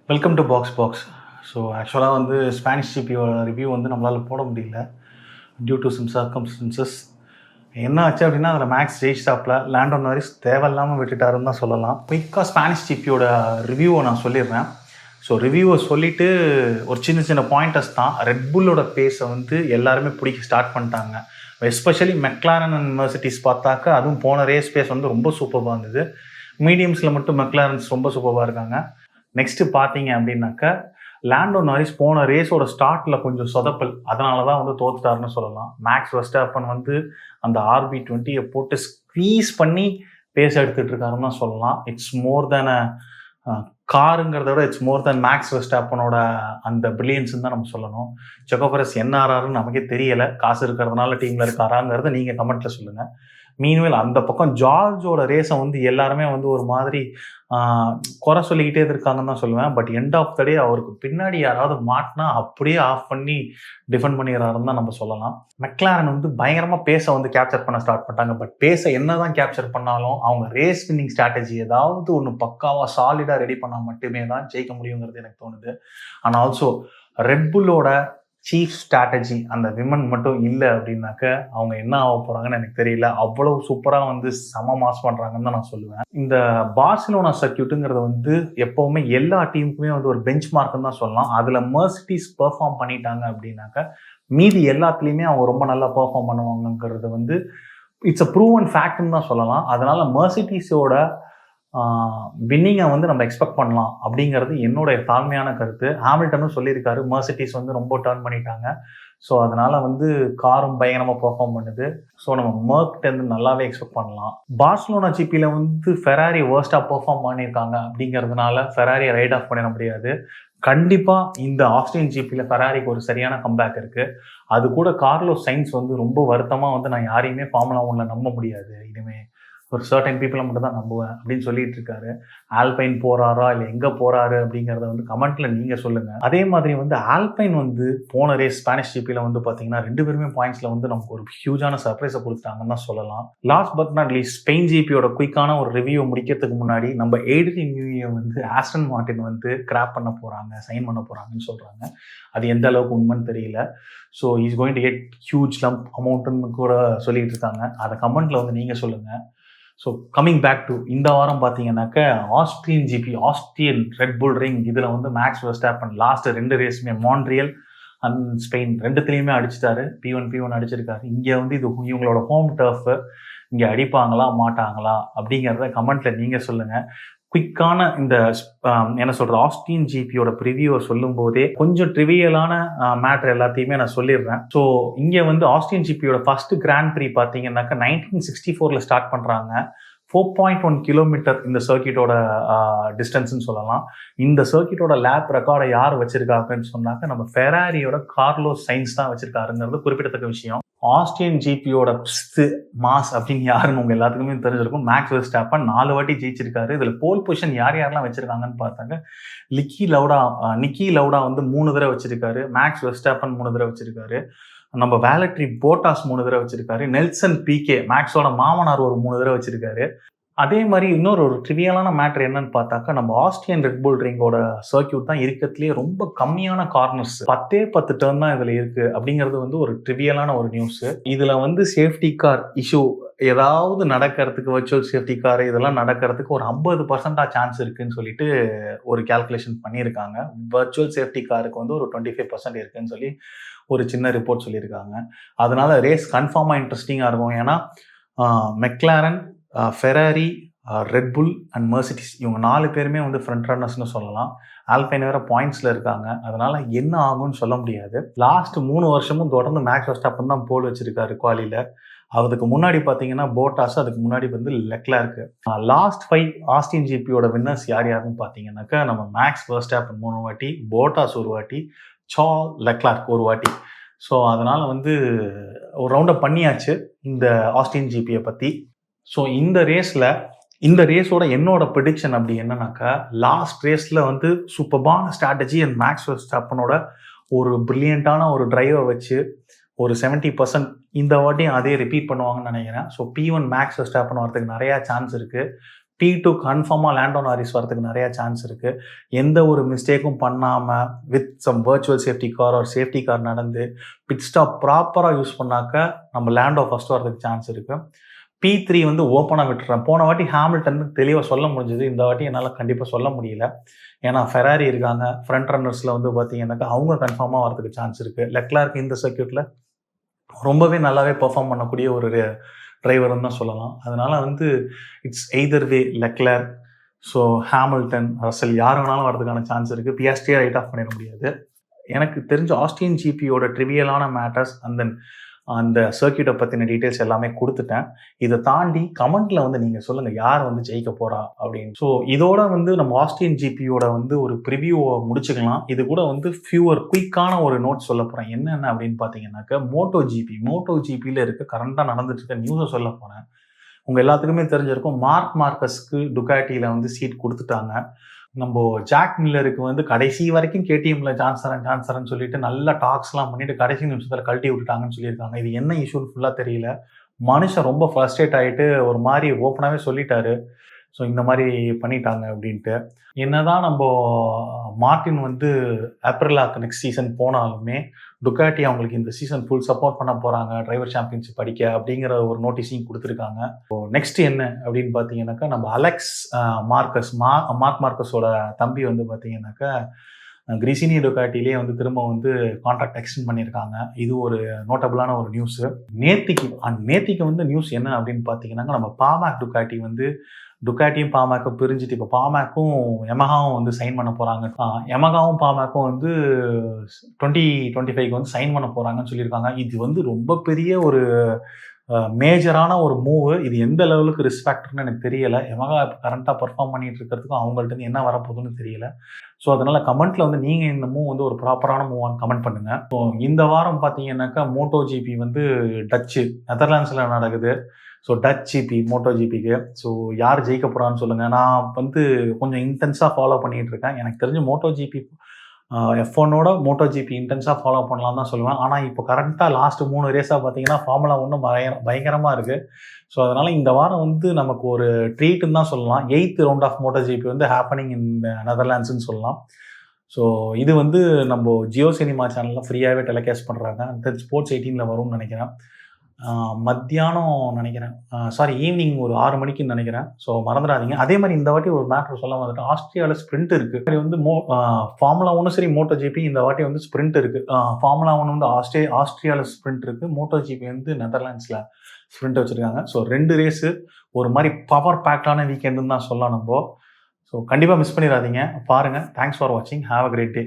Welcome to box. So ஆக்சுவலாக வந்து Spanish ஜிபியோட review வந்து நம்மளால் போட முடியல டியூ டு சம் சர்க்கம்ஸ்டன்சஸ். என்ன ஆச்சு அப்படின்னா அதில் மேக்ஸ் ஜெயிச்சாப்பில் லேண்டோ நாரிஸ் தேவையில்லாமல் விட்டுட்டாருன்னு தான் சொல்லலாம். குயிக்காக ஸ்பானிஷ் ஜிபியோட ரிவ்யூவை நான் சொல்லிடுறேன். ஸோ ரிவ்யூவை சொல்லிவிட்டு ஒரு சின்ன பாயிண்டர்ஸ் தான். ரெட்புல்லோட பேஸை வந்து எல்லாருமே பிடிக்க ஸ்டார்ட் பண்ணிட்டாங்க. எஸ்பெஷலி மெக்லாரன் அண்ட் மெர்சிடிஸ் பார்த்தாக்க அதுவும் போன ரேஸ் பேஸ் வந்து ரொம்ப சூப்பராக இருந்தது. மீடியம்ஸில் மட்டும் மெக்லாரன்ஸ் ரொம்ப சூப்பராக இருக்காங்க. நெக்ஸ்ட்டு பார்த்தீங்க அப்படின்னாக்கா லேண்டோ நாரிஸ் போன ரேஸோட ஸ்டார்ட்டில் கொஞ்சம் சொதப்பல், அதனால தான் வந்து தோத்துட்டாருன்னு சொல்லலாம். மேக்ஸ் வெர்ஸ்டாப்பன் வந்து அந்த RB20 போட்டு ஸ்க்வீஸ் பண்ணி பேஸ் எடுத்துகிட்டு இருக்காருன்னு தான் சொல்லலாம். இட்ஸ் மோர் தேன் காருங்கிறத விட இட்ஸ் மோர் தேன் மேக்ஸ் வெர்ஸ்டாப்பனோட அந்த பிரில்லியன்ஸ்ன்னு தான் நம்ம சொல்லணும். செக்கோ பெரஸ் என்ன ஆறாருன்னு நமக்கே தெரியலை. காசு இருக்கிறதுனால டீமில் இருக்காராங்கிறத நீங்கள் கமெண்ட்டில் சொல்லுங்கள். மீன்வேல் அந்த பக்கம் ஜார்ஜோட ரேஸை வந்து எல்லாருமே வந்து ஒரு மாதிரி குறை சொல்லிக்கிட்டே இருக்காங்கன்னு தான் சொல்லுவேன். பட் எண்ட் ஆஃப் த டே அவருக்கு பின்னாடி யாராவது மாட்டினா அப்படியே ஆஃப் பண்ணி டிஃபெண்ட் பண்ணிடுறாருன்னு தான் நம்ம சொல்லலாம். மெக்லாரன் வந்து பயங்கரமாக பேஸை வந்து கேப்சர் பண்ண ஸ்டார்ட் பண்ணிட்டாங்க. பட் பேஸை என்ன தான் கேப்சர் பண்ணாலும் அவங்க ரேஸ் வின்னிங் ஸ்ட்ராட்டஜி ஏதாவது ஒன்று பக்காவாக சாலிடாக ரெடி பண்ணால் மட்டுமே தான் ஜெயிக்க முடியுங்கிறது எனக்கு தோணுது. ஆனால் ஆல்சோ ரெட்புல்லோட சீஃப் ஸ்ட்ராட்டஜி அந்த விமன் மட்டும் இல்லை அப்படின்னாக்க அவங்க என்ன ஆக போகிறாங்கன்னு எனக்கு தெரியல. அவ்வளோ சூப்பராக வந்து செம மாஸ் பண்ணுறாங்கன்னு தான் நான் சொல்லுவேன். இந்த பார்சிலோனா சர்க்கியூட்டுங்கிறது வந்து எப்போவுமே எல்லா டீமுக்குமே வந்து ஒரு பெஞ்ச் மார்க்குன்னு தான் சொல்லலாம். அதில் மெர்சிடிஸ் பெர்ஃபார்ம் பண்ணிட்டாங்க அப்படின்னாக்க மீதி எல்லாத்துலேயுமே அவங்க ரொம்ப நல்லா பெர்ஃபார்ம் பண்ணுவாங்கங்கிறது வந்து இட்ஸ் அ ப்ரூவன் ஃபேக்ட்னு தான் சொல்லலாம். அதனால மெர்சிடிஸோட வின்னிங்கை வந்து நம்ம எக்ஸ்பெக்ட் பண்ணலாம் அப்படிங்கிறது என்னோட தாழ்மையான கருத்து. ஹாமில்டனும் சொல்லியிருக்காரு மெர்சிடிஸ் வந்து ரொம்ப டர்ன் பண்ணிட்டாங்க. ஸோ அதனால வந்து காரும் பயங்கரமாக பெர்ஃபார்ம் பண்ணுது. ஸோ நம்ம மெர்க்டேருந்து நல்லாவே எக்ஸ்பெக்ட் பண்ணலாம். பார்சிலோனா ஜிபியில் வந்து ஃபெராரி வேர்ஸ்டாக பெர்ஃபார்ம் பண்ணியிருக்காங்க அப்படிங்கிறதுனால ஃபெராரியை ரைட் ஆஃப் பண்ணிட முடியாது. கண்டிப்பாக இந்த ஆஸ்டின் ஜிபியில் ஃபெராரிக்கு ஒரு சரியான கம்பேக் இருக்குது. அது கூட கார்லோஸ் சைன்ஸ் வந்து ரொம்ப வருத்தமாக வந்து நான் யாரையுமே ஃபார்முலா 1ல நம்ப முடியாது, இனிமேல் ஒரு சர்டன் பீப்புளை மட்டும் தான் நம்புவேன் அப்படின்னு சொல்லிட்டு இருக்காரு. ஆல்பைன் போறாரா இல்லை எங்கே போறாரு அப்படிங்கிறத வந்து கமெண்ட்ல நீங்கள் சொல்லுங்கள். அதே மாதிரி வந்து ஆல்பைன் வந்து போன ரேஸ் ஸ்பானிஷ் ஜிபியில் வந்து பார்த்தீங்கன்னா 2 பேருமே பாயிண்ட்ஸில் வந்து நமக்கு ஒரு ஹியூஜான சர்ப்ரைஸை கொடுத்துட்டாங்கன்னு தான் சொல்லலாம். Last but not least Spain ஜிபியோட குயிக்கான ஒரு ரிவ்யூ முடிக்கிறதுக்கு முன்னாடி நம்ம ஏட்ரியன் நியூயை வந்து ஆஸ்டன் மார்டின் வந்து கிராப் பண்ண போகிறாங்க, சைன் பண்ண போகிறாங்கன்னு சொல்கிறாங்க. அது எந்த அளவுக்கு உண்மைன்னு தெரியல. So is going to get huge lump அமௌண்ட்டுன்னு கூட சொல்லிட்டு இருக்காங்க. அதை கமெண்ட்ல வந்து நீங்கள் சொல்லுங்கள். ஸோ கம்மிங் பேக் டு இந்த வாரம் பார்த்தீங்கன்னாக்க Austrian GP, Austrian Red Bull Ring, இதில் வந்து மேக்ஸ் வெர்ஸ்டாப்பன் லாஸ்ட் 2 ரேஸுமே மான்ட்ரியல் அண்ட் ஸ்பெயின் 2த்துலேயுமே அடிச்சிட்டாரு. P1 அடிச்சிருக்காரு. இங்கே வந்து இது இவங்களோட ஹோம் டர்ஃப், இங்கே அடிப்பாங்களா மாட்டாங்களா அப்படிங்கிறத கமெண்ட்டில் நீங்கள் சொல்லுங்கள். குயிக்கான இந்த என்ன சொல்கிறது ஆஸ்டின் ஜிபியோட ப்ரிவியூவை சொல்லும் போதே கொஞ்சம் ட்ரிவியலான மேட்ரு எல்லாத்தையுமே நான் சொல்லிடுறேன். ஸோ இங்கே வந்து ஆஸ்டின் ஜிபியோட ஃபர்ஸ்ட் கிராண்ட் ப்ரீ பார்த்தீங்கன்னாக்கா 1964 ஸ்டார்ட் பண்ணுறாங்க. 4.1 கிலோமீட்டர் இந்த சர்க்கியூட்டோட டிஸ்டன்ஸ்ன்னு சொல்லலாம். இந்த சர்க்கியூட்டோட லேப் ரெக்கார்டை யார் வச்சிருக்காங்கன்னு சொன்னாக்க நம்ம ஃபெராரியோட கார்லோஸ் சைன்ஸ் தான் வச்சிருக்காருங்கிறது குறிப்பிடத்தக்க விஷயம். ஆஸ்டின் ஜிபியோட மாஸ் அப்படின்னு யாருன்னு உங்க எல்லாத்துக்குமே தெரிஞ்சிருக்கும். மேக்ஸ் வெர்ஸ்டாப்பன் 4 வாட்டி ஜெயிச்சிருக்காரு. இதுல போல் பொசிஷன் யாரெல்லாம் வச்சிருக்காங்கன்னு பார்த்தாங்க. நிக்கி லவுடா வந்து 3 தடவை வச்சிருக்காரு. மேக்ஸ் வெர்ஸ்டாப்பன் 3 தடவை வச்சிருக்காரு. நம்ம வேலட்ரி போட்டாஸ் 3 தடவை வச்சிருக்காரு. நெல்சன் பிகே மேக்ஸோட மாமனார் ஒரு 3 தடவை வச்சிருக்காரு. அதே மாதிரி இன்னொரு ட்ரிவியலான மேட்ரு என்னன்னு பார்த்தாக்கா நம்ம ஆஸ்ட்ரியன் ரெட்புல் ரிங்கோட சர்க்கியூட் தான் இருக்கிறதுலேயே ரொம்ப கம்மியான கார்னர்ஸ், 10 டர்ன் தான் இதில் இருக்குது அப்படிங்கிறது வந்து ஒரு ட்ரிவியலான ஒரு நியூஸ். இதில் வந்து சேஃப்டி கார் இஷ்யூ ஏதாவது நடக்கிறதுக்கு, வர்ச்சுவல் சேஃப்டி கார் இதெல்லாம் நடக்கிறதுக்கு ஒரு 50% சான்ஸ் இருக்குன்னு சொல்லிட்டு ஒரு கால்குலேஷன் பண்ணியிருக்காங்க. வர்ச்சுவல் சேஃப்டி காருக்கு வந்து ஒரு 25% இருக்குன்னு சொல்லி ஒரு சின்ன ரிப்போர்ட் சொல்லியிருக்காங்க. அதனால ரேஸ் கன்ஃபார்மாக இன்ட்ரெஸ்டிங்காக இருக்கும். ஏன்னா McLaren, Ferrari, Red Bull and Mercedes இவங்க 4 பேருமே வந்து ஃப்ரண்ட் ரன்னர்ஸ்னு சொல்லலாம். ஆல்பைன் வேற பாயிண்ட்ஸில் இருக்காங்க. அதனால என்ன ஆகும்னு சொல்ல முடியாது. லாஸ்ட் 3 வருஷமும் தொடர்ந்து மேக்ஸ் வெர்ஸ்டாப்பன் தான் போல் வச்சிருக்காரு குவாலியில். அதுக்கு முன்னாடி பார்த்தீங்கன்னா போட்டாஸ், அதுக்கு முன்னாடி வந்து லெக்லர்க். லாஸ்ட் 5 ஆஸ்டின் ஜிபியோட வின்னர்ஸ் யாருன்னு பார்த்தீங்கன்னாக்கா நம்ம மேக்ஸ் வெர்ஸ்டாப்பன் 3 வாட்டி, போட்டாஸ் 1 வாட்டி, சார்ல்ஸ் லெக்லர்க் 1 வாட்டி. ஸோ அதனால வந்து ஒரு ரவுண்டப் பண்ணியாச்சு இந்த ஆஸ்டின் ஜிபியை பற்றி. ஸோ இந்த ரேஸோட என்னோட ப்ரெடிக்ஷன் அப்படி என்னன்னாக்கா லாஸ்ட் ரேஸில் வந்து சூப்பர்பான ஸ்ட்ராட்டஜி அண்ட் மேக்ஸ் வெர்ஸ்டாப்பனோட ஒரு பிரில்லியண்ட்டான ஒரு டிரைவை வச்சு ஒரு 70% இந்த வாட்டியும் அதே ரிப்பீட் பண்ணுவாங்கன்னு நினைக்கிறேன். ஸோ P1 மேக்ஸ் வெர்ஸ்டாப்பன் வரதுக்கு நிறையா சான்ஸ் இருக்குது. T2 கன்ஃபார்மாக லேண்டோ நாரிஸ் வரதுக்கு நிறையா சான்ஸ் இருக்குது. எந்த ஒரு மிஸ்டேக்கும் பண்ணாமல் with some virtual safety car ஒரு சேஃப்டி கார் நடந்து பிட் ஸ்டாப் ப்ராப்பராக யூஸ் பண்ணாக்க நம்ம லேண்டோ ஃபஸ்ட்டு வரதுக்கு சான்ஸ் இருக்குது. P3 வந்து ஓப்பனாக விட்டுறேன். போன வாட்டி ஹாமில்டன் தெளிவாக சொல்ல முடிஞ்சது, இந்த வாட்டி என்னால் கண்டிப்பாக சொல்ல முடியல. ஏன்னா ஃபெராரி இருக்காங்க, ஃப்ரண்ட் ரன்னர்ஸில் வந்து பார்த்தீங்கன்னாக்கா அவங்க கன்ஃபார்மாக வரதுக்கு சான்ஸ் இருக்குது. லெக்லர்க் இந்த சர்க்யூட்டில் ரொம்பவே நல்லாவே பெர்ஃபார்ம் பண்ணக்கூடிய ஒரு டிரைவர்னு தான் சொல்லலாம். அதனால் வந்து it's either way Leclerc, so Hamilton, Russell யார் வேணாலும் வரதுக்கான சான்ஸ் இருக்குது. பியாஸ்ட்ரியை ரைட் ஆஃப் பண்ணிட முடியாது. எனக்கு தெரிஞ்ச ஆஸ்டின் ஜிபியோட ட்ரிவியலான மேட்டர்ஸ் அந்த சர்க்யூட்டை பற்றின டீட்டெயில்ஸ் எல்லாமே கொடுத்துட்டேன். இதை தாண்டி கமெண்ட்டில் வந்து நீங்கள் சொல்லுங்கள் யார் வந்து ஜெயிக்க போகிறா அப்படின்னு. ஸோ இதோட வந்து நம்ம ஆஸ்டின் ஜிபியோட வந்து ஒரு ப்ரிவியூவை முடிச்சுக்கலாம். இது கூட வந்து குயிக்கான ஒரு நோட் சொல்ல போகிறேன். என்னென்ன அப்படின்னு பார்த்தீங்கன்னாக்கா மோட்டோ ஜிபியில் இருக்க கரண்டாக நடந்துட்டு இருக்க நியூஸை சொல்ல போகிறேன். உங்கள் எல்லாத்துக்குமே தெரிஞ்சிருக்கும், மார்க் மார்க்கஸ்க்கு டுகாட்டியில் வந்து சீட் கொடுத்துட்டாங்க. நம்ம ஜாக் மில்லருக்கு வந்து கடைசி வரைக்கும் கேடிஎம்ல ஜான்சரன் சொல்லிட்டு நல்ல டாக்ஸ்லாம் பண்ணிட்டு கடைசி நிமிஷத்தில் கழட்டி விட்டுட்டாங்கன்னு சொல்லியிருக்காங்க. இது என்ன இஷ்யூன்னு ஃபுல்லாக தெரியல. மனுஷன் ரொம்ப ஃப்ரஸ்ட்ரேட் ஆகிட்டு ஒரு மாதிரி ஓப்பனாகவே சொல்லிட்டாரு, ஸோ இந்த மாதிரி பண்ணிட்டாங்க அப்படின்ட்டு. என்னதான் நம்ம மார்டின் வந்து ஏப்ரலாக்கு நெக்ஸ்ட் சீசன் போனாலுமே டுகாட்டி அவங்களுக்கு இந்த சீசன் ஃபுல் சப்போர்ட் பண்ண போகிறாங்க டிரைவர் சாம்பியன்ஷிப் படிக்க அப்படிங்கிற ஒரு நோட்டீஸையும் கொடுத்துருக்காங்க. ஸோ நெக்ஸ்ட் என்ன அப்படின்னு பார்த்தீங்கன்னாக்கா, நம்ம அலெக்ஸ் மார்க் மார்க்கஸோட தம்பி வந்து பார்த்தீங்கன்னாக்கா கிரிசினி டுகாட்டிலே வந்து திரும்ப வந்து கான்ட்ராக்ட் எக்ஸ்டெண்ட் பண்ணியிருக்காங்க. இது ஒரு நோட்டபுளான ஒரு நியூஸு. நேத்திக்கு வந்து நியூஸ் என்ன அப்படின்னு பார்த்தீங்கன்னாக்கா, நம்ம பாமாக் டுகாட்டி வந்து டுகாட்டியும் பாமாக்கும் பிரிஞ்சுட்டு இப்போ பாமாக்கும் யமஹாவும் வந்து சைன் பண்ண போகிறாங்க. யமஹாவும் பாமாக்கும் வந்து 2025 வந்து சைன் பண்ண போகிறாங்கன்னு சொல்லியிருக்காங்க. இது வந்து ரொம்ப பெரிய ஒரு மேஜரான ஒரு மூவு. இது எந்த லெவலுக்கு ரிஸ்க் ஃபேக்டர்னு எனக்கு தெரியலை. யமஹா கரண்ட்டாக பர்ஃபார்ம் பண்ணிட்டு இருக்கிறதுக்கும் அவங்கள்ட்ட என்ன வரப்போகுதுன்னு தெரியல. ஸோ அதனால் கமெண்ட்டில் வந்து நீங்கள் இந்த மூவ் வந்து ஒரு ப்ராப்பரான மூவான்னு கமெண்ட் பண்ணுங்கள். ஸோ இந்த வாரம் பார்த்தீங்கன்னாக்கா மோட்டோ ஜிபி வந்து நெதர்லாண்ட்ஸில் நடக்குது. ஸோ டச் ஜிபி மோட்டோ ஜிபிக்கு. ஸோ யார் ஜெயிக்க போகிறான்னு சொல்லுங்கள். நான் வந்து கொஞ்சம் இன்டென்ஸாக ஃபாலோ பண்ணிகிட்டு இருக்கேன். எனக்கு தெரிஞ்சு மோட்டோ ஜிபி F1ஓட மோட்டோ ஜிபி இன்டென்ஸாக ஃபாலோ பண்ணலாம் தான் சொல்லுவேன். ஆனால் இப்போ கரெக்டாக லாஸ்ட் 3 ரேஸாக பார்த்தீங்கன்னா ஃபார்முலா 1 பயங்கரமாக இருக்குது. ஸோ அதனால் இந்த வாரம் வந்து நமக்கு ஒரு ட்ரீட்டுன்னு தான் சொல்லலாம். 8th round of MotoGP வந்து ஹேப்பனிங் இன் நெதர்லாண்ட்ஸ்ன்னு சொல்லலாம். ஸோ இது வந்து நம்ம ஜியோ சினிமா சேனலில் ஃப்ரீயாகவே டெலிகாஸ்ட் பண்ணுறாங்க. அந்த ஸ்போர்ட்ஸ் 18ல் வரும்னு நினைக்கிறேன். மத்தியானம் நினைக்கிறேன், ஈவினிங் ஒரு 6 மணிக்குன்னு நினைக்கிறேன். ஸோ மறந்துடாதீங்க. அதே மாதிரி இந்த வாட்டி ஒரு மேட்ரு சொல்ல வந்துட்டு, ஆஸ்திரியாவில் ஸ்ப்ரிண்ட் இருக்குது. இது வந்து ஃபார்முலா 1 சரி மோட்டோ ஜிபி இந்த வாட்டி வந்து ஸ்ப்ரிண்ட் இருக்குது. ஃபார்முலா 1 வந்து ஆஸ்திரியாவில் ஸ்ப்ரிண்ட் இருக்குது. மோட்டோ ஜிபி வந்து நெதர்லாண்ட்ஸில் ஸ்ப்ரிண்ட் வச்சுருக்காங்க. ஸோ 2 ரேஸு ஒரு மாதிரி பவர் பேக்டான வீக்கெண்டுன்னு தான் சொல்லலாம் நம்ம. ஸோ கண்டிப்பாக மிஸ் பண்ணிடாதீங்க, பாருங்கள். தேங்க்ஸ் ஃபார் வாட்சிங். Have a great day.